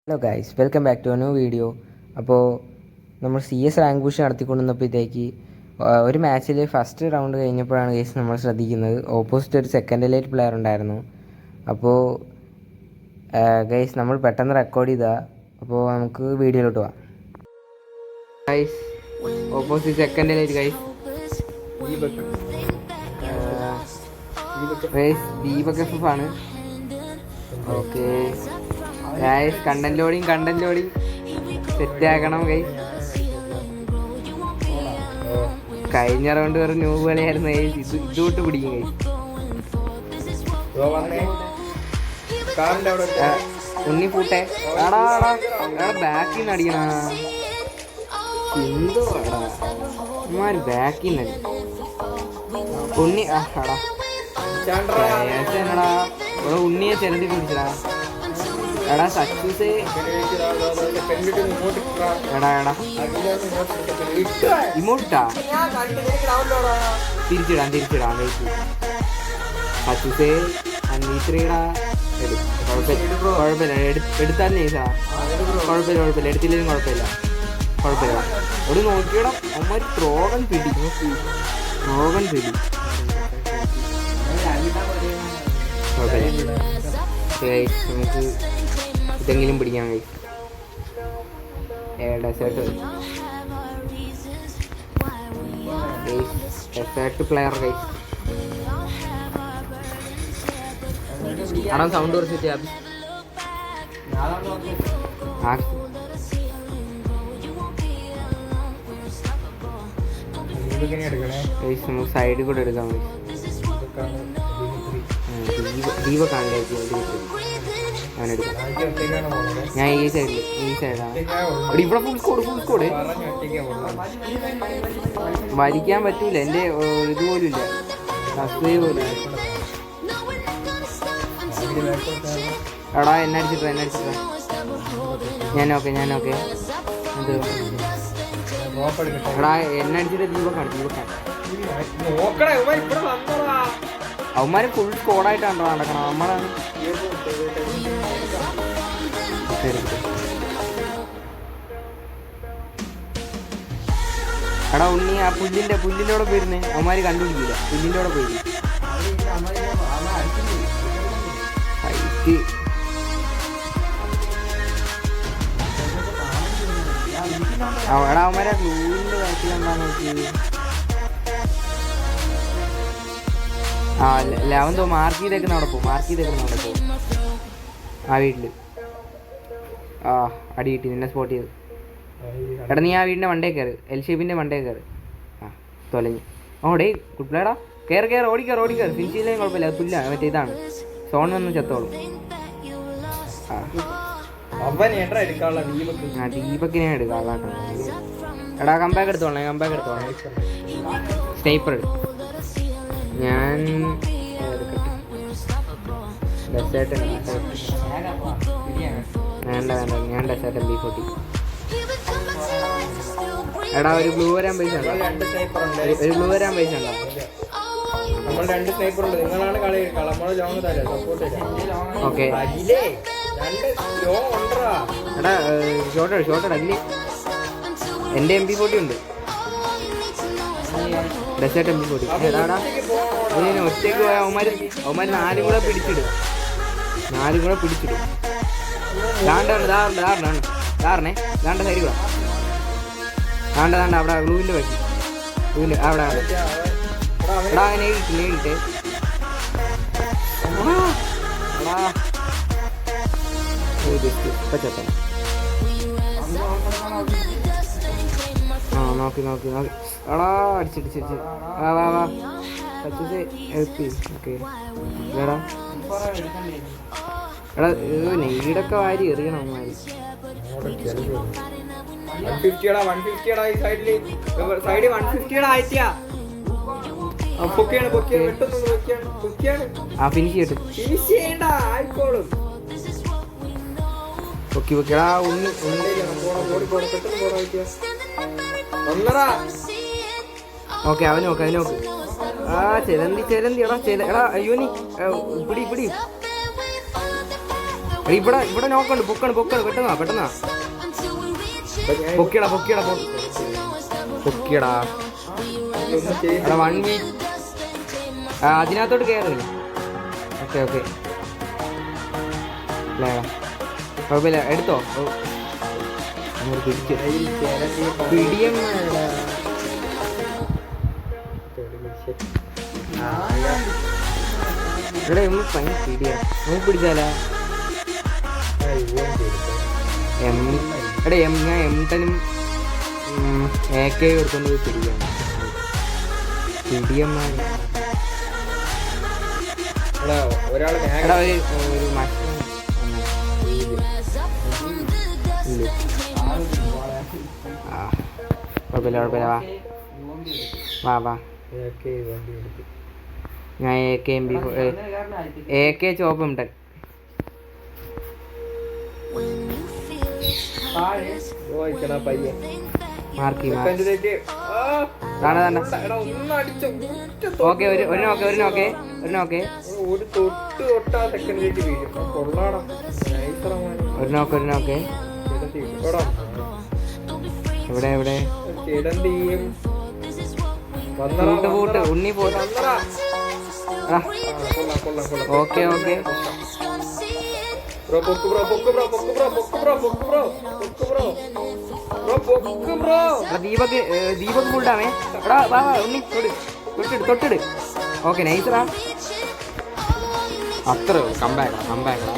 Hello guys, welcome back to a new video. അപ്പോൾ നമ്മൾ CS rank push നടത്തിക്കൊണ്ടിരുന്നപ്പോഴത്തേക്ക് ഒരു മാച്ചിൽ ഫസ്റ്റ് റൗണ്ട് കഴിഞ്ഞപ്പോഴാണ് ഗൈസ് നമ്മൾ ശ്രദ്ധിക്കുന്നത് ഓപ്പോസിറ്റ് ഒരു സെക്കൻഡ് എലൈറ്റ് പ്ലെയർ ഉണ്ടായിരുന്നു. അപ്പോൾ ഗൈസ് നമ്മൾ പെട്ടെന്ന് റെക്കോർഡ് ചെയ്താൽ അപ്പോൾ നമുക്ക് വീഡിയോയിലോട്ട് പോവാം. Guys opposite second elite guys Deepak FF ആണ്. Okay guys, content loading set ആക്കണം ഗൈസ്. കഴിഞ്ഞ റൗണ്ട് വേറെ ന്യൂബ് കളിയായിരുന്നു ഗൈസ്. ഇതോട്ട് പിടിക്കും ഗൈസ്. ഉണ്ണി പൂട്ടെ ബാക്കിൽ നിന്ന് അടിക്കണ എന്തോ ബാക്കിൽ നിന്ന് ഉണ്ണി ഉണ്ണിയെ ചെലത്തി പിടിച്ചടാ. എടാ സക്സസ് ഇമോട്ടാ തിരിച്ചിടാം സക്സസേ അന്വേഷിടാ. കുഴപ്പമില്ല, എടുത്താലും നൈസാ. കുഴപ്പമില്ല, എടുത്തില്ലേലും കുഴപ്പമില്ല. ഒരു നോക്കിയിടാം. അമ്മ ത്രോഗൻ പിടി നമുക്ക് ഇതെങ്കിലും പിടിക്കാൻ കഴിയും. Desert player guys. ആണോ സൗണ്ട് കുറച്ചിട്ട് സൈഡിൽ കൂടെ എടുക്കാം. ദീപക്കാണ് അവനെടുക്കാം. ഞാൻ ഈ സൈഡാണ്. ഇവിടെ ഫുൾ സ്കോഡ് വരിക്കാൻ പറ്റൂല. എൻ്റെ ഇതുപോലും ഇല്ല, സബ്സ്ക്രൈബ് പോലും. എടാ എന്നെ അടിച്ചിട്ടാ ഞാൻ ഓക്കെ എന്ത് എടാ എന്നെ അടിച്ചിട്ട് ദീപക്കാണ്. അവന്മാര് ഫുൾ സ്കോഡായിട്ടാണോ നടക്കണം. നമ്മളാണ് എടാ ഉണ്ണി ആ പുല്ലിൻ്റെ കൂടെ പോയിരുന്നേ. അവന്മാര് കണ്ടുപിടിക്കില്ല. പുല്ലിൻ്റെ കൂടെ പോയി ഫൈറ്റ്. എടാ അവന്മാരെ ഗ്ലൂവിൻ്റെ ബാക്കിലെന്താന്ന് നോക്കി. അവൻ മാർക്ക് ചെയ്തേക്കുന്ന അവിടെ പോകും. ആ വീട്ടില് അടി കിട്ടി. നിന്നെ സ്പോട്ട് ചെയ്ത്. എടാ നീ ആ വീടിൻ്റെ മണ്ടേ കയറ്. എൽ ഷേപ്പിൻ്റെ മണ്ടേ കയറ്. തൊലഞ്ഞു. ഓടേ ഗുഡ് പ്ലേടാ. കയറ് ഓടിക്കയറ്. ഫിനിഷ് ചെയ്താലും കുഴപ്പമില്ല. അത് പുല്ലാണ്, മറ്റേ ഇതാണ്. സോൺ വന്ന് ചത്തോളും. ദീപക്കിനെ എടുക്കാം. എടാ കമ്പാക്ക് എടുത്തോളാം. സ്നൈപ്പർ ഞാൻ ഡെസേർട്ട് വേണ്ട ഞാൻ ഡെസേർട്ട് MB40. എടാ ഒരു ബ്ലൂ വരാൻ പൈസ ഉണ്ടോ? നമ്മൾ 2 സ്നൈപ്പർ ഉണ്ട്. നിങ്ങളാണ് കളി നമ്മളെ ലോങ് തരാം. Support okay. എടാ ഷോട്ട് അല്ലേ. എൻ്റെ MB40 ഉണ്ട്. Desert MB40. എടാടാ ഒറ്റയ്ക്ക് പോയാൽ അവന്മാര് 4 കൂടെ പിടിച്ചിടും. ദാണ്ട സൈഡിൽ കൂടെ ദാണ്ട അവിടെ ഗ്ലൂവിൻ്റെ പറ്റി അവിടെ എടാ നേരിട്ട് നോക്കി എടാ അടിച്ചിട്ട് വാ ഓക്കെ. എടാ നെയ്ഡൊക്കെ വാരി എറിയണം അവന്മാര്. 150 ഫിനിഷ് ചെയ്തിട്ട് ഓക്കെ. അവൻ നോക്ക്. ചെലന്തി എടാ അയ്യോ നീ പിടി ഇവിടെ നോക്കണ്ട് പൊക്കണ് പെട്ടെന്നാ പൊക്കിയടാ എടാ 1 വീക്ക് അതിനകത്തോട്ട് കയറില്ല. ഓക്കെ കുഴപ്പമില്ല, എടുത്തോ. പിടിയം ഇവിടെ പിടിയാ നമുക്ക് പിടിച്ചാലാ. എടാ ഞാൻ M10 AK എടുത്തോണ്ട് പോയി പിടിയാണ്. പിടിയന്മാർ ഒരു മഷി കുഴപ്പമില്ല വാ. ഞാൻ AK ചോപ്പ് M10 മാർക്ക്. ഓക്കെ ഒരു നോക്ക്. എവിടെ പൂട്ട് ഉണ്ണി പോട്ട്. ഓക്കെ ദീപക് ഫുൾഡാമേ. എടാ വാ ഉണ്ണി തൊട്ടിട്. ഓക്കെ നൈസറാ. അത്ര കമ്പാക്കടാ.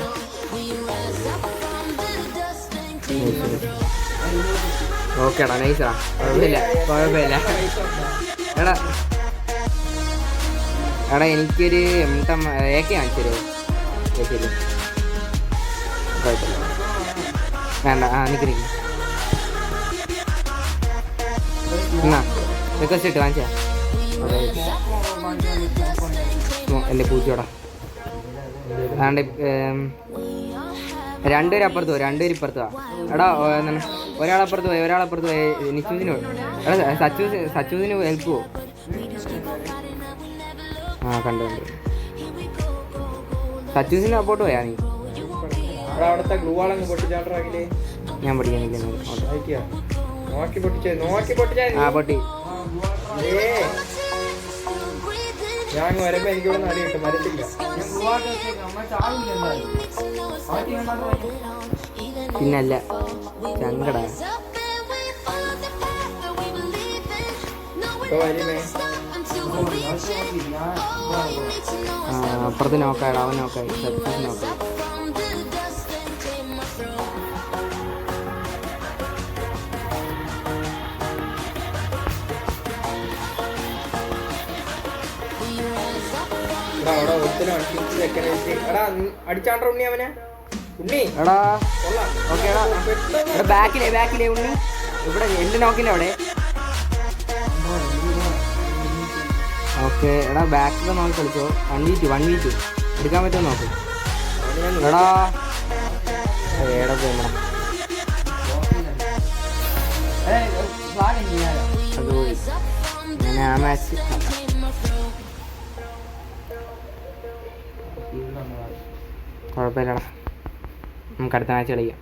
ഓക്കേടാ നൈസറാ. കുഴപ്പമില്ല. എടാ എനിക്കൊരു AK കാണിച്ചു തരുമോ? ശരി കുഴപ്പമില്ല, വേണ്ട. നിക്ക് എന്നാ റിക്വസ്റ്റ് ഇട്ട് വാങ്ങിച്ചാ എൻ്റെ പൂച്ചയോടാ. അതാണ്ട് രണ്ടുപേരും അപ്പുറത്ത് പോയി, രണ്ടുപേരും ഇപ്പുറത്ത് വാ. എടാ എന്താണ് ഒരാളപ്പുറത്ത് പോയി നിശ്ചൂസിന് പോയി. എടാ സച്ചൂസിന് ഹെൽപ്പ് പോവും. കണ്ടു സച്ചൂസിന് അപ്പോട്ട് പോയാ നീ? ഞാൻ പഠിക്കാനില്ല. പൊട്ടി. ഞാൻ വരുമ്പോ എനിക്കിവിടെ നടി കിട്ടും, വരത്തില്ല. പിന്നല്ല ചങ്കട. അപ്പുറത്ത് നോക്കാടാ, അവൻ നോക്കായി. നോക്കായി. അടിച്ചാണ്ട ഉണ്ണി അവനെ. എടാ ഓക്കേടാ. ബാക്കിലെ ഉണ്ണി ഇവിടെ എന്റെ നോക്കില്ല അവിടെ. ഓക്കെ എടാ ബാക്കിൽ നോക്കി കളിച്ചോ. 1v2 എടുക്കാൻ പറ്റുമോ നോക്ക്. എടാ ഏടാ പോയി ഞാൻ ആ മാച്ച് കുഴപ്പമില്ലടാ. നമുക്ക് അടുത്ത മാച്ച് കളിക്കാം.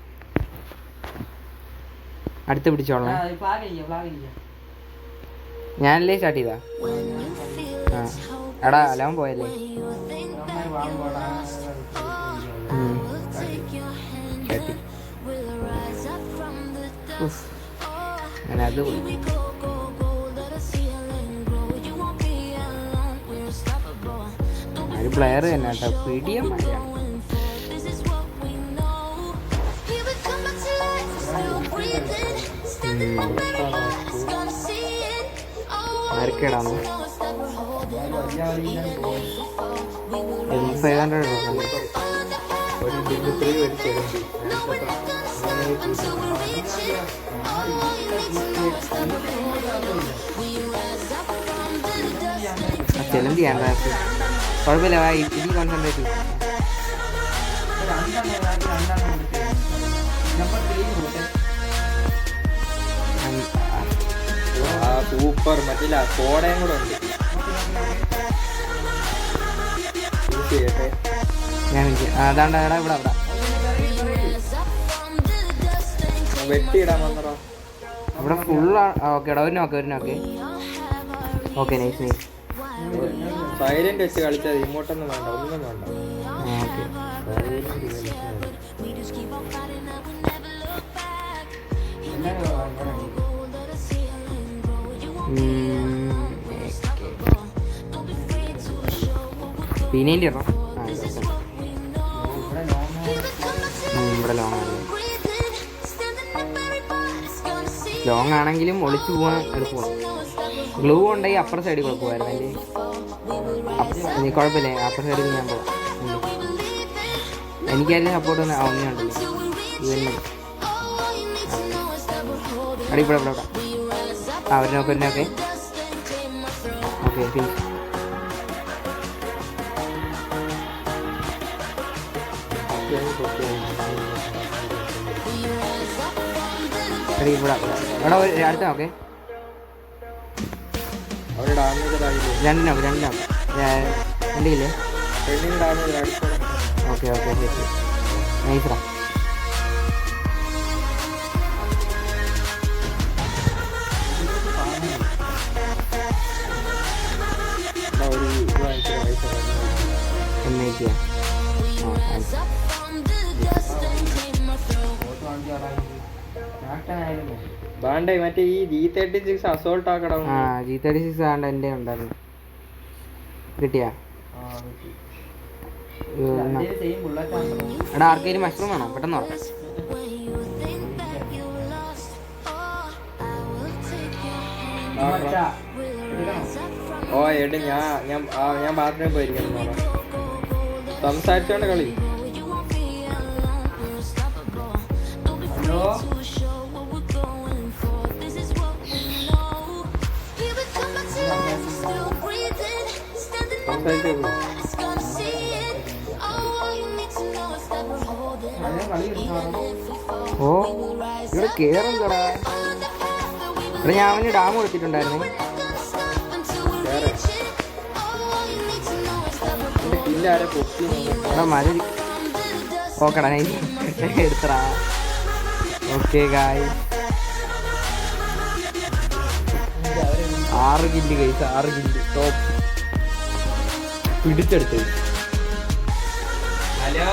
അടുത്ത് പിടിച്ചോളാം. ഞാനല്ലേ സ്റ്റാർട്ട് ചെയ്താ? എടാ അലാവും പോയല്ലേ? ഞാനത് ഒരു പ്ലെയർ തന്നെ കേട്ടോ. പിടിയം ആർക്കേടാണ് 500 ചെലന്തി ആണ്. കുഴപ്പമില്ല, ഇനി കോൺസെൻട്രേറ്റ്. സൂപ്പർ. മറ്റില്ല കോടയും കൂടെ ഉണ്ട്. ഞാൻ അതാണ്ടാ ഇവിടെ വെട്ടിയിടാൻ വന്നടാ. ഇവിടെ ഫുൾ ഓക്കെ എടാ, ഒരു നോക്ക് ഓക്കെ. Nice nice. സൈലന്റ് വെച്ച് കളിച്ചാൽ ഇങ്ങോട്ടൊന്നും വേണ്ട, ഒന്നും വേണ്ട. ഓക്കെ പിന്നെ ഇറോ ഇവിടെ ലോങ് ആണെങ്കിലും ഒളിച്ചു പോകാൻ എളുപ്പമാണ്. ഗ്ലൂ ഉണ്ടെങ്കിൽ അപ്പുറ സൈഡിൽ കൊടുക്കുമായിരുന്നു. എൻ്റെ കുഴപ്പമില്ല, അപ്പുറ സൈഡിൽ ഞാൻ പോവാം. എനിക്കാരും സപ്പോർട്ട് ഒന്നുണ്ടല്ലോ ഇവന്നെ അടി ഇവിടെ ഇവിടെ അവർ നോക്കെ ഓക്കെ ഇവിടെ അടുത്ത നോക്കെ രണ്ടിനോക്കെ രണ്ടില്ലേ ഓക്കെ ഓക്കെ ശരി നൈസ്രാ. മറ്റേ ഈ G36 അസോൾട്ട് ആക്കണം. G36 ആണ്ട് എൻ്റെ ഉണ്ടായിരുന്നു. കിട്ടിയാ എടാ ആർക്കെങ്കിലും മഷ്റൂം വേണോ? പെട്ടെന്ന് നോക്കാം. ഓ എടി ഞാൻ ബാത്റൂമിൽ പോയിരിക്കണം. സംസാരിച്ചോണ്ട് കളി. ഓ ഇവിടെ കേറും കടാ. ഇവിടെ ഞാൻ അവന് ഡാം കൊടുത്തിട്ടുണ്ടായിരുന്നു. മഴ ഓക്കെടാ എടുത്തടാ. Okay guys 6 kill guys, 6 kill top പിടിച്ചെടുത്ത്. ഹലോ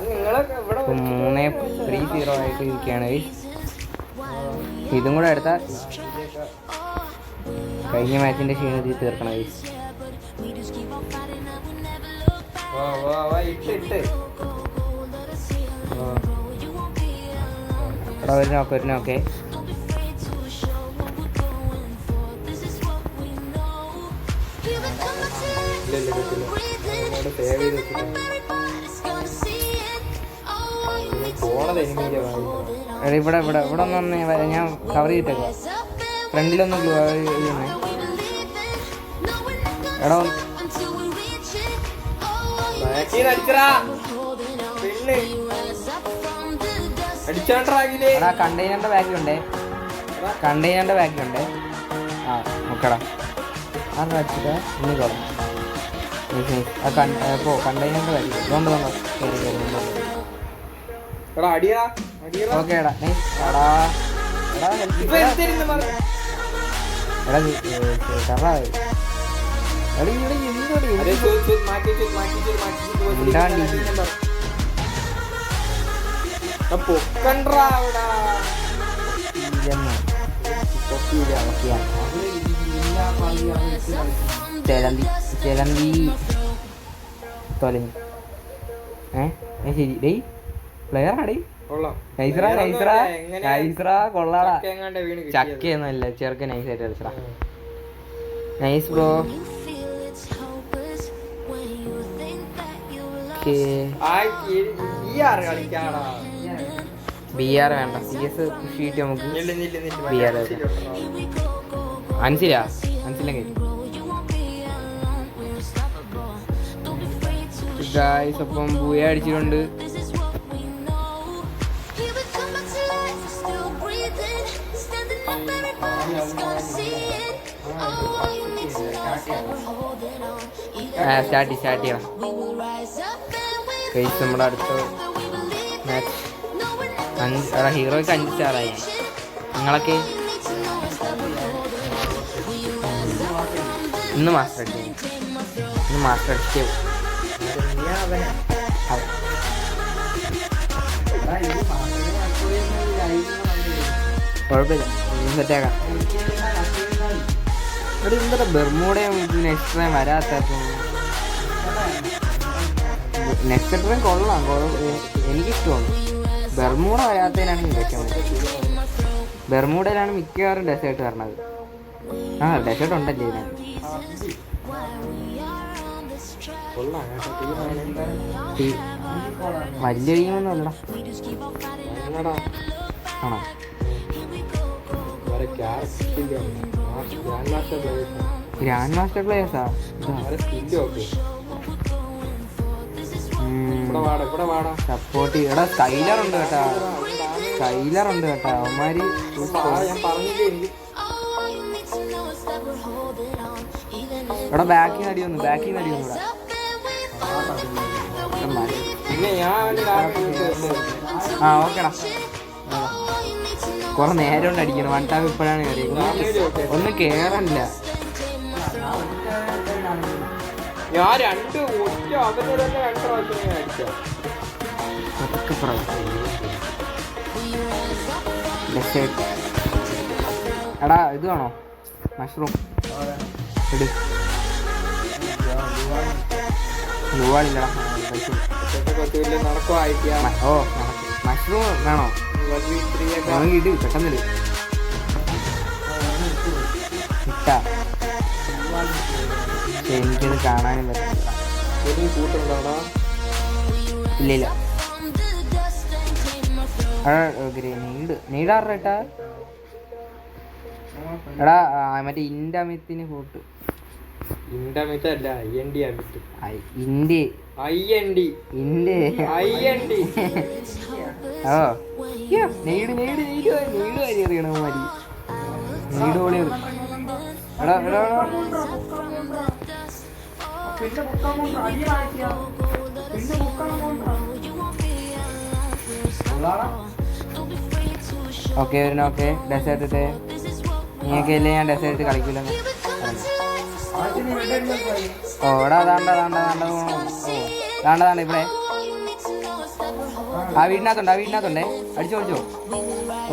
നിങ്ങളൊക്കെ 3-0 ആയിട്ട് ഇരിക്കുകയാണ്. ഇതും കൂടെ എടുത്താൽ കഴിഞ്ഞ മാച്ചിന്റെ ക്ഷീണത്തിൽ തീർക്കണം. ഒരു നോക്കെ ഇവിടെ ഇവിടെ ഇവിടെ ഒന്ന് ഞാൻ കവർ ചെയ്തിട്ടേക്കാം. ഫ്രണ്ടിലൊന്ന് ഗ്ലൂ ചെയ്യണേ. എടാ എടാ കണ്ടെയ്നറിന്റെ ബാക്കിലുണ്ടേ, കണ്ടെയ്നറിന്റെ ബാക്കിലുണ്ടേ. ആ നോക്കടാ അത് അടിച്ചിട്ട് ഇനി കൊള്ളാം. കണ്ടെയ്നറിന്റെ ബാക്കി കൊണ്ട് കൊണ്ടോ കയറി കയറി ഓക്കെ എടാ എടാ എടാ ചെലന്തി തൊലഞ്ഞു. ശരി ഡേ പ്ലെയർ ആടേ കൊള്ളാടാ. ചക്കയൊന്നുമല്ല, ചെറുക്ക നൈസായിട്ട് കളിച്ചടാ. Nice bro. BR വേണ്ട, CS ഷീറ്റ് നമുക്ക് BR അൻസിലാ ഗായ്സ്. അപ്പം ബൂയ അടിച്ചിട്ടുണ്ട്. സ്റ്റാർട്ട് ചെയ്യാം ഗൈസ്. നമ്മുടെ അടുത്ത മാച്ച് ഹീറോയ്ക്ക് 5 സ്റ്റാറായി. നിങ്ങളൊക്കെ ഇന്ന് മാസ്റ്റർ അടിച്ചു. കുഴപ്പമില്ല, സെറ്റാക്കാം. ഇവിടെ ഇന്നത്തെ ബെർമൂഡയും നെക്സ്റ്റ് ടൈം വരാത്തപ്പോൾ നെക്സ്റ്റ് ടൈം കൊള്ളാം, എനിക്കിഷ്ടമാണ്. ബെർമൂഡ വരാത്തതിനാണ് ഇതൊക്കെ. ബെർമൂഡയിലാണ് മിക്കവാറും ഡെസേർട്ട് വരണത്. ഡെസേർട്ട് ഉണ്ടല്ലേ ഇതിന്. വലിയ ടീമൊന്നുമല്ല. ആണോ? ഗ്രാൻഡ് മാസ്റ്റർ പ്ലേയേഴ്സാ? സപ്പോർട്ട് എടാ സ്കൈലർ ഉണ്ട് കേട്ടാ. അവന്മാര് ഇവിടെ ബാക്കിന്ന് അടി വന്നു ഇവിടെ. ഓക്കേടാ, കുറെ നേരം കൊണ്ട് അടിക്കണം. 1 ടാപ്പ് ഇപ്പോഴാണ് കയറിയത്. ഒന്നും കേറല്ല. എടാ ഇത് വേണോ? മഷ്റൂം ഇട്. ൂവാളില്ലടാ. മഷ്റൂം വേണോ? ഇട്, പെട്ടെന്നിട്. ഇട്ടാ എനിക്കത് കാണാനും പറ്റില്ല. ഇല്ല നീടാറേട്ടാ. എടാ മറ്റേ ഇൻഡമിത്തിന് കൂട്ട്. ഇൻഡമിത്തല്ല ഇന്ത്യ. ഓ നെയ്ഡ് അറിയണ മതി. നെയ്ഡ് പൊളി. എടാ ഓക്കെ ഓക്കെ. ഡെസേർട്ട് ഇട്ടേ. നീയൊക്കെയല്ലേ ഞാൻ ഡെസേർട്ട് കളിക്കില്ലെന്ന്. ഓ എടാ താണ്ട ഇവിടെ. ആ വീടിനകത്തുണ്ടേ. അടിച്ചോ. ഓ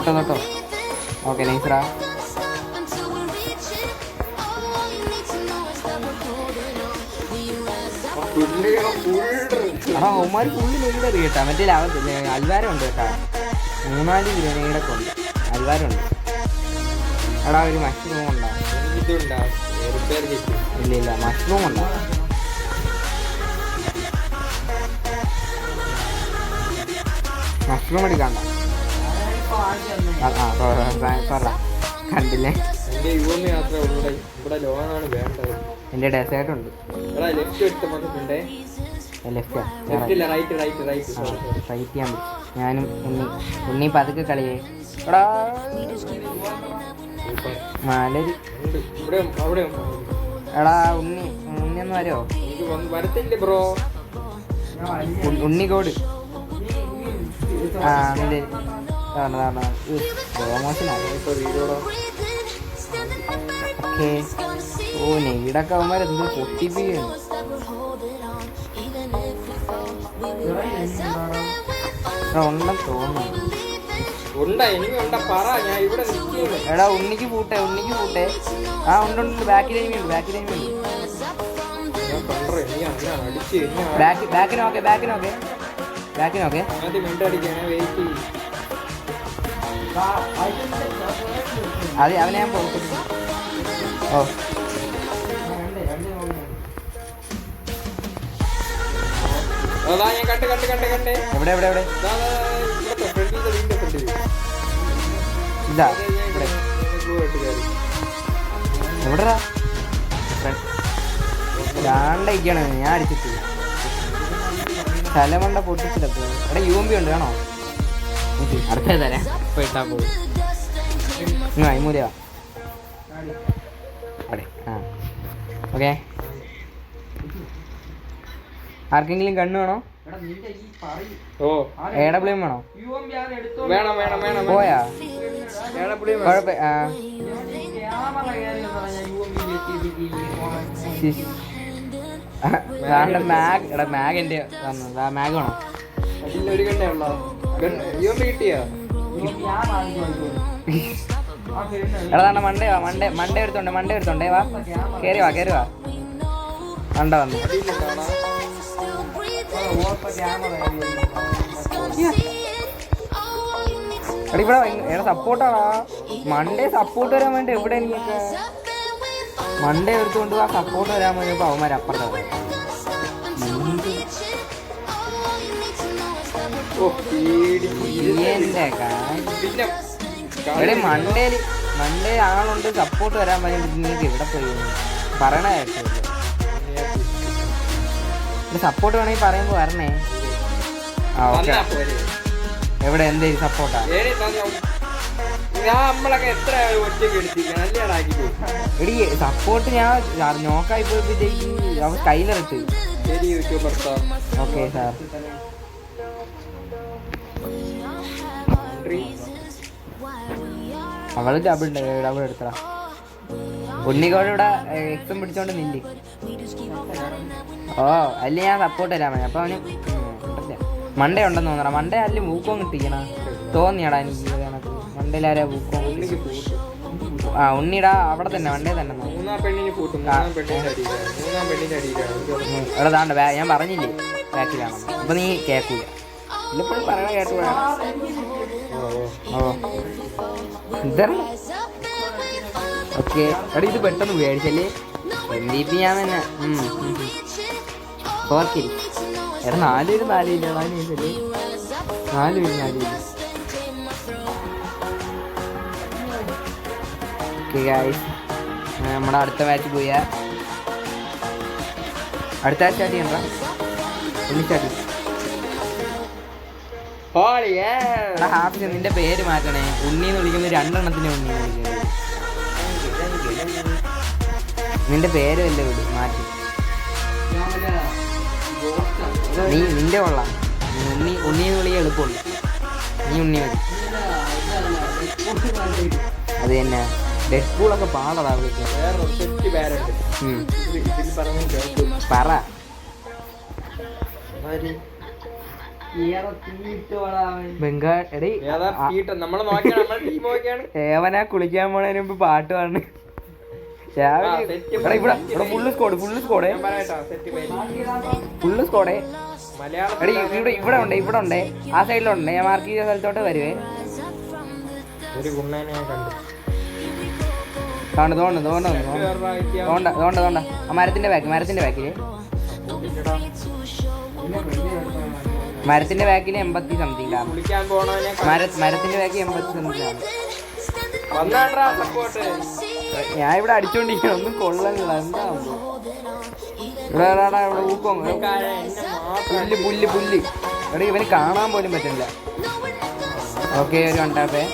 തൊട്ടോ. ഓക്കെ നൈസ്രാ. ഒമാര് ഫുള്ള് നെയ്ഡ് കേട്ടാ. മറ്റേ അൽവാരം ഉണ്ട് കേട്ടാ. 3-4 നെയ്ഡൊക്കെ ഉണ്ട്. അൽവാരം ഉണ്ട്. എടാ ഒരു മഷ്റൂം ഉണ്ടോ? ഇല്ല മഷ്റൂം ഉണ്ടോ? മഷ്റൂം എടുക്കണ്ട. കണ്ടില്ലേ? എന്റെ ഡെസേർട്ട് ഉണ്ട്. റൈറ്റ് ചെയ്യാൻ പറ്റും. ഞാനും ഉണ്ണി പതുക്കെ കളിയേ. മലര്. എടാ ഉണ്ണി ഒന്ന് വരുമോ? ഉണ്ണിക്കോട്. ഓക്കെ. ഓ നെയ്ഡൊക്കെ അവന്മാരെന്തോ പൊട്ടിപ്പിക്കുന്നു. ഉണ്ടെന്ന് തോന്നുന്നു. എടാ ഉണ്ണിക്ക് പൂട്ടെ. ആ ഉണ്ട്. ബാക്കിൽ എനിമിയുണ്ട്. ബാക്കിനോക്കെ. അത് അവനെ ഞാൻ പോകും. ഓ എവിടെ ഇതാ എവിടെടാ? രണ്ടൊക്കെയാണ് ഞാൻ അടിച്ചിട്ട്. തലമണ്ട പൊട്ടിച്ചില്ല. എടാ UMP ഉണ്ട്. വേണോ? അടുത്ത തരാം. ഇപ്പൊ ഇട്ടാ പോകും. മൂലവാ അവിടെ. ആ ഓക്കെ. ആർക്കെങ്കിലും കണ്ണ് വേണോ? ഓ AW വേണോ? വേണം വേണം വേണം. പോയാ വേണം. കുഴപ്പം. മാഗ് എടാ മാഗ് എൻ്റെ മാഗ് വേണോ? ഒരു ഗണ്ണേ ഉള്ളോ? UMP കിട്ടിയോ? എടാ മണ്ടേ എടുത്തോണ്ടേ വാ കേറി വാ കണ്ട വന്നു. എടാ ഇവിടെ എടാ സപ്പോർട്ടാടാ. മണ്ടേ സപ്പോർട്ട് വരാൻ വേണ്ടി എവിടെ നീയൊക്കെ മണ്ടേ എടുത്തുകൊണ്ട് ആ സപ്പോർട്ട് വരാൻ വേണ്ടിയപ്പോ അവന്മാർ അപ്പുറത്തെ എന്റെ എടേ മണ്ടേ ആളുണ്ട് സപ്പോർട്ട് വരാൻ വേണ്ടി നിങ്ങൾക്ക് എവിടെ പോയി പറയണ കേട്ടോ. സപ്പോർട്ട് വേണമെങ്കിൽ പറയുമ്പോ വരണേ. ആ ഓക്കെ. എവിടെ എന്തേലും സപ്പോർട്ടാ? എടി സപ്പോർട്ട് ഞാൻ നോക്കായി പോയപ്പോഴത്തേക്ക് അവൻ കയ്യിലിട്ട്. Okay sir. അവള് ഡബിൾ എടുത്തടാ. ഉണ്ണിക്കോട് ഇവിടെ എക്സും പിടിച്ചോണ്ട് നില്ല്. ഓ അല്ല ഞാൻ സപ്പോർട്ട് തരാൻ മതി. അപ്പൊ അവന് മണ്ടേ ഉണ്ടെന്ന് തോന്നണ. മണ്ടേ അല്ല മൂക്കോ കിട്ടിക്കണ തോന്നിയാടാ എനിക്ക്. മണ്ടയിലാരാ മൂക്കോ? ആ ഉണ്ണിടാ അവിടെ തന്നെ മണ്ടേ തന്നെ. എടാ താണ്ട ഞാൻ പറഞ്ഞില്ലേ ബാക്കിലാണ്. അപ്പൊ നീ കേക്കൂല. ഇല്ലപ്പോഴും പറയണ കേട്ടു. ഓ ഇതറ ഓക്കെ. എടാ ഇത് പെട്ടെന്ന് മേടിച്ചല്ലേ. MVP ഞാൻ തന്നെ. 4 kill. എടാ 4 ഇല്ലടാ. 4 ഓക്കെ ഗായ്സ്. നമ്മുടെ അടുത്ത മാച്ച് പോയാ അടുത്ത മാച്ച് സ്റ്റാർട്ട് ചെയ്യണ്ട. ഹാഫിസ് നിന്റെ പേര് മാറ്റണേ. ഉണ്ണിന്ന് വിളിക്കുന്നത് 2 എണ്ണത്തിന് ഉണ്ണി വിളിക്കുന്നത്. നിന്റെ പേര് വല്ല വിളി മാറ്റി. നീ നിന്റെ കൊള്ളാം. ഉണ്ണിന്ന് വിളിക്കാൻ എളുപ്പമുള്ളു. നീ ഉണ്ണി മതി. അത് തന്നെ. ഡെഡ്പൂളൊക്കെ പാടതാ വിളിക്കാൻ. പറ ഏവനാ കുളിക്കാൻ പോണതിന് മുമ്പ് പാട്ട് പാടണ്. ഇവിടെ ഫുള്ള് സ്കോഡേ ഇവിടെ ഉണ്ടേ. ആ സൈഡിലുണ്ട്. ഞാൻ മാർക്ക് ചെയ്ത സ്ഥലത്തോട്ട് വരുവേ. തോണ്ട ആ മരത്തിന്റെ ബാക്കില് 80 സംതിങ് ആണ്. മരത്തിന്റെ ബാക്കി 80 സംതിങ് ആണ്. ഞാൻ ഇവിടെ അടിച്ചോണ്ടിരിക്കണം. ഒന്നും കൊള്ളല്ല. എന്താ ഇവിടെ ഊക്കോ പുല്ല് എടാ ഇവന് കാണാൻ പോലും പറ്റില്ല. ഓക്കെ ഒരു കണ്ടാപ്പേ.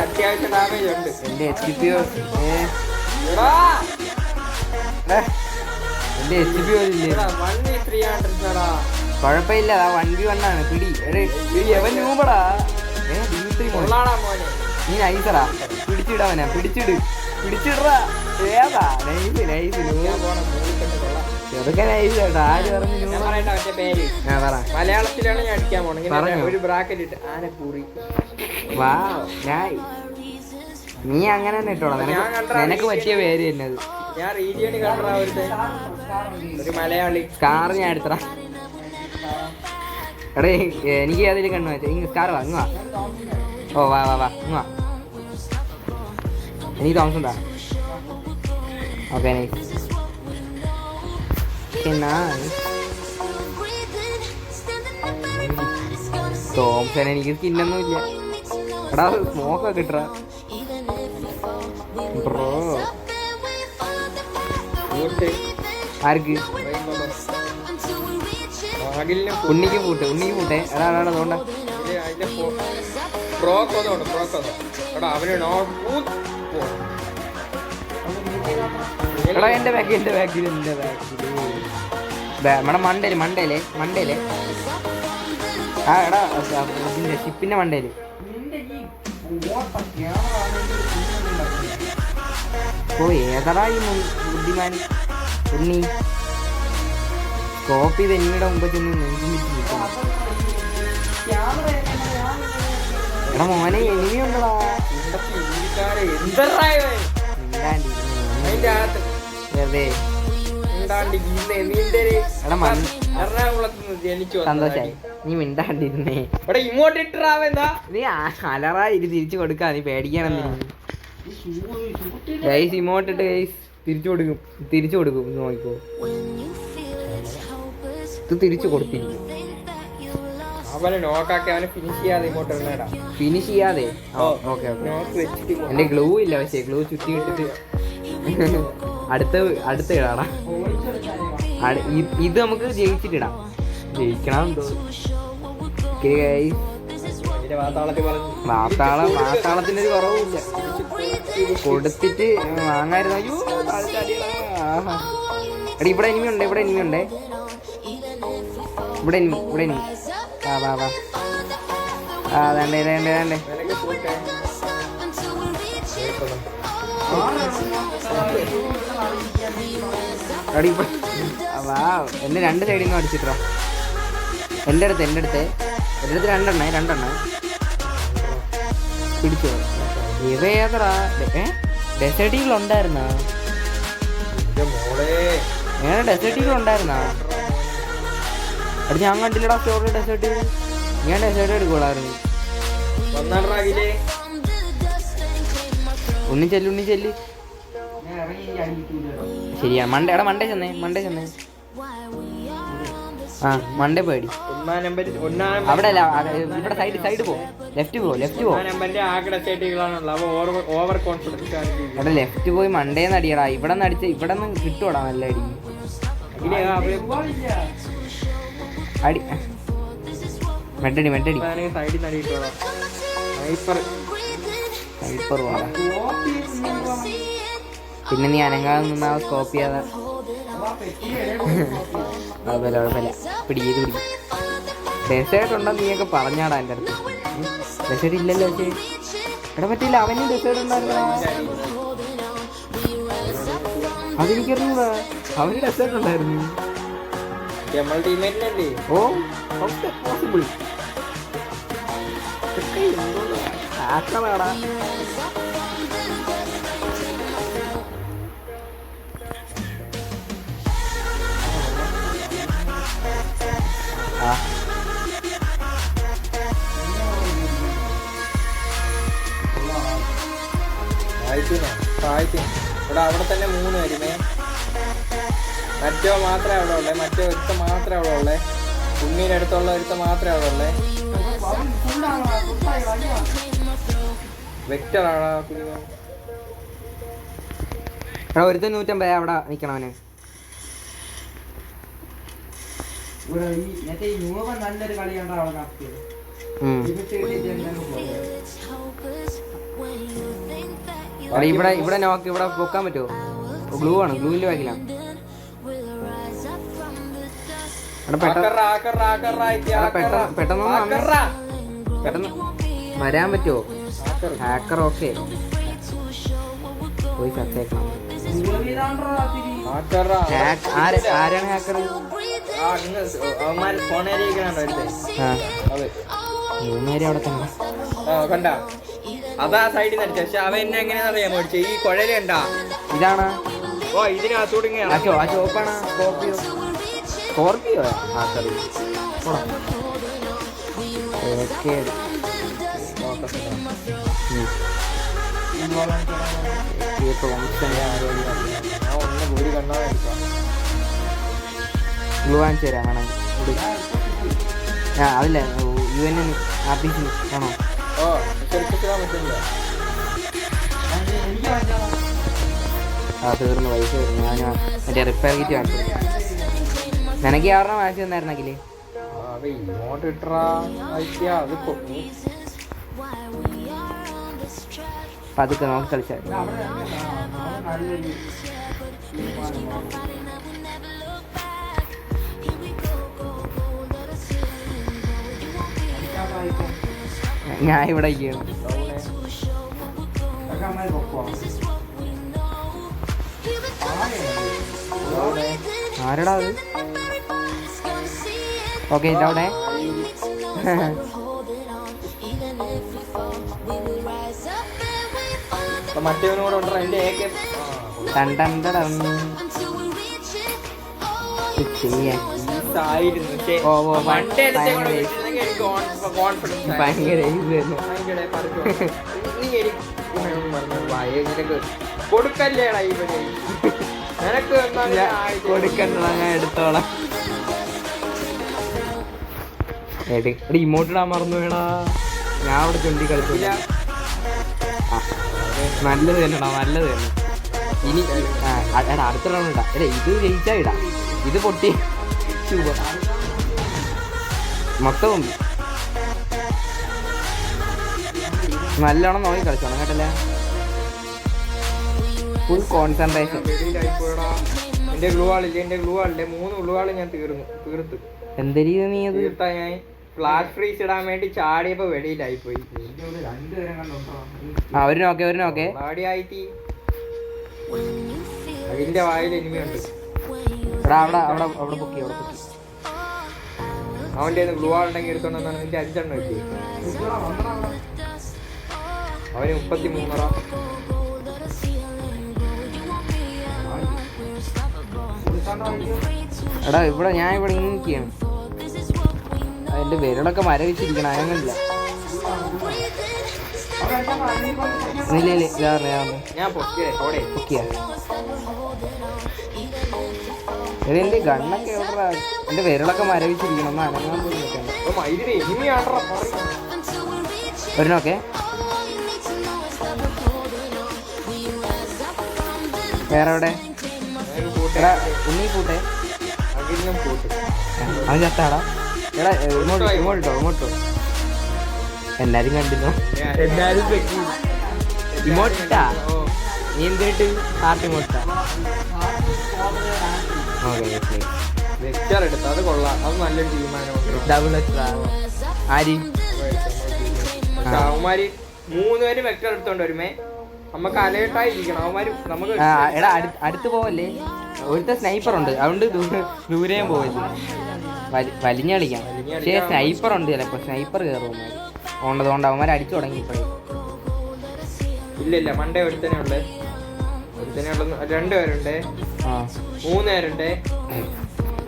അത്യാവശ്യം ഡാമേജ് ഉണ്ട്. എന്റെ HP കുഴപ്പമില്ല. 1v1 ആണ്. പിടി എവൻ നൂമ്പടാ. നീ നൈസറാ. പിടിച്ചിടറാ. ഏതാ നൈസ് ചെറുക്കെ നൈസ് കേട്ടോ. ആര് പറഞ്ഞു? മലയാളത്തിലാണ് ഞാൻ അടിക്കാൻ പോണത്. ഒരു ബ്രാക്കറ്റ് ഇട്ട് ആനക്കൂറി. വാ നീ അങ്ങനെ തന്നെ ഇട്ടോളാം. നിനക്ക് പറ്റിയ പേര് തന്നെ അത്. ഞാൻ റീജിയണി കണ്ടാ ഒരു മലയാളി സ്കാർ ഞാൻ എടുത്തടാ. എടേ എനിക്ക് അതിൽ കണ്ണു വെച്ചാൽ സ്കാർ വാ. ഇങ്ങ് വാ. ഓ വാ ഇങ്ങ് വാ. എനിക്ക് തോമസ് എന്താ? ഓക്കെ തോംസൺ എനിക്ക് സ്കിന്നൊന്നും ഇല്ല. എടാ സ്മോക്കൊക്കെ കിട്ടറ ബ്രോ. ആർക്ക്? ഉണ്ണിക്ക് പൂട്ടെ. എടാ തോണ്ട അതിന്റെ പ്രോക്കൊന്നുണ്ട് പ്രോക്കൊന്നും എടാ അവന് എടാ എൻ്റെ ബാക്കിൽ നമ്മുടെ മണ്ടേല് ആ എടാ ഇതിൻ്റെ ഷിപ്പിൻ്റെ മണ്ടേല് ഓ ഏതടാ ഈ ബുദ്ധിമാൻ ഉണ്ണി കോപ്പി തെന്നിയുടെ മുമ്പ് ചെന്ന് നിൽക്കുന്നു. എടാ മോനെ എനിമി ഉണ്ടടാ വെറുതെ സന്തോഷായി നീ മിണ്ടാണ്ടിരുന്നേ. നീ അലറായി തിരിച്ചു കൊടുക്കാ, നീ പേടിക്കാണെന്ന് ഗൈസ് ഇമോട്ടിട്ട് ഗൈസ് തിരിച്ചു കൊടുക്കും നോക്കിക്കോ. ഇത് തിരിച്ചു കൊടുത്തിരിക്കും ഫിനിഷ് ചെയ്യാതെ. ഓക്കെ എന്റെ ഗ്ലൂ ഇല്ല, പക്ഷേ ഗ്ലൂ ചുറ്റി ഇട്ടിട്ട് അടുത്ത ഇടാടാ. ഇത് നമുക്ക് ജയിച്ചിട്ടിടാം, ജയിക്കണം വാത്താളത്തിന്റെ ഒരു കുറവില്ല. കൊടുത്തിട്ട് വാങ്ങായിരുന്നു. അയ്യോ എടാ ഇവിടെ എനിമി ഉണ്ട് ഇവിടെ വാ ആ വേണ്ടേ അടി വാ എന്നെ രണ്ട് സൈഡിൽ നിന്ന് അടിച്ചിട്ടാ. എൻ്റെ അടുത്ത് രണ്ടെണ്ണ പിടിച്ചോ. ഇവ ഏതടാ ഡെസേർട്ടികൾ ഉണ്ടായിരുന്ന ഡെസേർട്ടികൾ ഉണ്ടായിരുന്നാ? അത് ഞാൻ കണ്ടില്ലടാ സ്റ്റോറിൽ ഡെസേർട്ട്. ഞാൻ ഡെസേർട്ട് എടുക്കോളായിരുന്നു. ഉണ്ണി ചെല്ല് ശരിയാണ്. മണ്ടേ ചെന്നേ ആ മണ്ടേ പേടി അവിടെ അല്ല, ഇവിടെ സൈഡ് പോ, ലെഫ്റ്റ് പോ. അവിടെ ലെഫ്റ്റ് പോയി മണ്ടേന്ന് അടിയടാ. ഇവിടെ നിന്ന് അടിച്ച ഇവിടെ നിന്ന് കിട്ടുവാടാ നല്ല അടി. മെഡടി പിന്നെ നീ അനങ്ങാതെ നിന്നാ സ്കോപ്പ് ചെയ്യാതെ. കുഴപ്പമില്ല പിടി. ഡെസേർട്ട് ഉണ്ടോ നീയൊക്കെ പറഞ്ഞാടാ എൻ്റെ അടുത്ത്. ഡെസേർട്ട് ഇല്ലല്ലോ. പക്ഷേ എടാ പറ്റില്ല, അവനും ഡെസേർട്ട് ഉണ്ടായിരുന്നാ. അതെനിക്കറിഞ്ഞൂടാ, അവന് ഡെസേർട്ട് ഉണ്ടായിരുന്നു. ഓ പോസിബിൾ ആക്കടാ. ഇവിടെ അവിടെ തന്നെ 3 വരുന്നേ. മറ്റോ മാത്രമേ അവിടെ ഉള്ളേ, മറ്റേ ഒരുത്ത മാത്രമേ അവിടെ ഉള്ളേ. ഉണ്ണീൻ്റെ അടുത്തുള്ള ഒരുത്ത മാത്രമേ അവിടെ ഉള്ളേ. വെക്ടറാണോ ഒരുത്ത 150 അവിടെ നിൽക്കണവന്. നല്ലൊരു കളിയാണ് അവിടെ. ഇവിടെ നോക്ക്, ഇവിടെ പൊക്കാൻ പറ്റുമോ? ഗ്ലൂ ആണ്, ഗ്ലൂവിന്റെ ബാക്കിലാണ്. പെട്ടെന്ന് വരാൻ പറ്റുമോ? ഹാക്കർ ഓക്കെ പോയി സത്തേക്കണം. ആരാണ് ഹാക്കർ? അവിടെ തന്നെ കണ്ട. അതാ സൈഡിൽ നിന്ന് പക്ഷെ അവൻ എന്നെ എങ്ങനെയാണെന്ന് അറിയാൻ മേടിച്ചു. ഈ കുഴല് കണ്ടാ ഇതാണ്. ഓ ഇതിനകത്തൂടെ ആ ചോപ്പാണ്. സ്കോർപിയോ ഗ്ലൂ വാങ്ങിച്ചു തരാം വേണമെങ്കിൽ. അതില്ല UN RPC ആണോ? തീർന്നു പൈസ. ഞാൻ മറ്റേ റിപ്പയർ കിറ്റ് കാണിച്ചു. നിനക്ക് 6 വാങ്ങിച്ചു തന്നായിരുന്നെങ്കിൽ അവ ഇങ്ങോട്ട് ഇട്ടാ അത് പതുക്കെ നമുക്ക് കളിച്ചാൽ ഞാൻ ഇവിടെ ആരടാ അത്? ഓക്കെ അവിടെ മറ്റവനോട് ഉണ്ടോ എന്റെ കൊടുക്കല്ലേടാ ഇവന് നിനക്ക് കൊടുക്കണ്ട ഞാൻ എടുത്തോളാം. ഇമോട്ടിടാൻ മറന്നു വേടാ. ഞാൻ അവിടെ ചൊണ്ടി കളിച്ചില്ല. നല്ലത് തന്നെടാ, നല്ലത് തന്നെ. ഇനി എടാ അടുത്ത റൗണ്ട് ഇടാ. എടാ ഇത് ജയിച്ചാ ഇടാ, ഇത് പൊട്ടി മൊത്തം നല്ലോണം നോക്കി കളിച്ചോണം കേട്ടല്ലേ. Full concentration. എന്റെ ഗ്ലൂ ആളില്ലേ, എന്റെ ഗ്ലൂ ആളില്ലേ, 3 ഗ്ലൂ ആള് ഞാൻ തീർത്തു. എന്തെരീ നീ അത് തീർത്താ ഞാൻ ഫ്ലാഷ് ഫ്രീസ് ഇടാൻ വേണ്ടി ചാടിയപ്പോ വെളിയിലായി പോയി. ഒരു നോക്കെ ആയിട്ട് അതിന്റെ വായിൽ എനിമിയുണ്ട്. എടാ അവിടെ അവിടെ അവിടെ പൊക്കി അവന്റെ ഗ്ലൂ ആളുണ്ടെങ്കിൽ എടുത്തോണ്ടെന്നാണ് നിന്റെ 5 എണ്ണം എത്തി. അവന് 33. എടാ ഇവിടെ ഞാൻ ഇവിടെ ഇങ്ങനെയൊക്കെയാണ്. അതിന്റെ വിരളൊക്കെ മരവിച്ചിരിക്കണം. അങ്ങനല്ല ഞാൻ പൊക്കിയ എന്റെ ഗണ്ണൊക്കെ എവിടെ? എന്റെ വിരളൊക്കെ മരവിച്ചിരിക്കണം. ഒന്ന് അനങ്ങാൻ പോലും നിൽക്കണം. ഒരു നോക്കെ വേറെ എവിടെ? എടാ ഉണ്ണി കൂട്ടെ അവൻ ചത്താടാ. എടാ ഇങ്ങോട്ടോ എല്ലാരും കണ്ടിരുന്നു. ഇമോട്ടാ നീ എന്തിട്ട് ഹാർട്ട് ഇമോട്ടാ? അത് കൊള്ളാം. അത് നല്ലൊരു തീരുമാനമാണ്. ഡബിൾ എക്സ്ട്രാ ആര് അവന്മാര് 3 പേര് വെക്ടർ എടുത്തോണ്ട് വരുമേ. നമുക്ക് അലേർട്ടായിരിക്കണം. അവന്മാര് നമുക്ക് എടാ അടുത്ത് പോവല്ലേ. ഒരുത്ത സ്നൈപ്പർ ഉണ്ട്, അതുകൊണ്ട് ദൂരെയും പോവല്ലേ. വലിഞ്ഞ കളിക്കാം. പക്ഷേ സ്നൈപ്പർ ഉണ്ട്, ചിലപ്പോ സ്നൈപ്പർ കയറും ഓണ്ടതുകൊണ്ട് അവന്മാർ അടിച്ചു തുടങ്ങി ഇപ്പോഴേ. ഇല്ല മണ്ടേ ഒരുത്തനെ ഉള്ളു. 2 പേരുണ്ട്, 3 പേരുണ്ട്.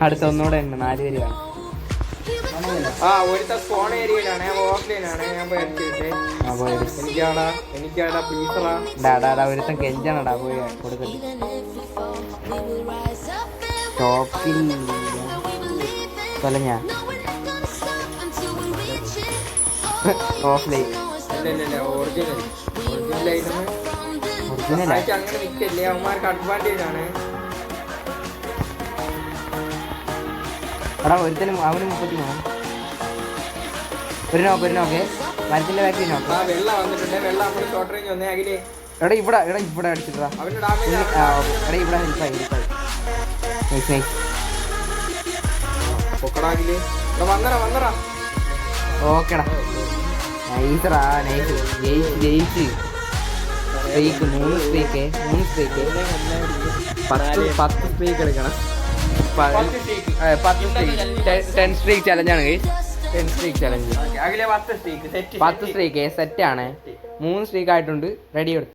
അടുത്ത ഒന്നുകൂടെ ഉണ്ട്, 4 പേര് കാണും. ഒരുത്ത സ്പോൺ ഏരിയയിലാണ്, ഓഫ്ലൈനാണ്. ഞാൻ പോയി എനിക്കാടാ പ്ലീസറാ. ഒരുത്തൻ കെഞ്ചാണടാ, പോയി കൊടുക്കട്ടെ. ടോപ്പിൽ കൊലഞ്ഞ ഓഫ്ലൈൻ ഒറിജിനലായിട്ട് അങ്ങനെ നിൽക്കല്ലേ. അവന്മാർക്ക് അഡ്വാൻറ്റേജ് ആണ്. എടാ ഒരുത്തനും അവന് 33. ഒരു നോക്കെ മരത്തിന്റെ ബാക്കിൽ നോക്കാം. വെള്ളം വന്നിട്ടുണ്ട്. വെള്ളം നമ്മൾ ഷോർട്ട് റേഞ്ച് വന്നേ അഖിലേ. എടാ ഇവിടെ അടിച്ചിട്ടാ. എടാ ഇവിടെ ഹെൽപ്പായി. ഓക്കെടാ നൈസറാ. നൈസ് ജയിച്ച് സ്ട്രീക്ക് 3 സ്ട്രീക്ക് 10 സ്ട്രീക്ക് എടുക്കണം. 10 സ്ട്രീക്ക് ചലഞ്ചാണ്. 10 സ്ട്രീക്ക് ചലഞ്ച് 10 സ്ട്രീക്ക് സെറ്റാണ്. 3 സ്ട്രീക്ക് ആയിട്ടുണ്ട്. റെഡി എടുത്തു.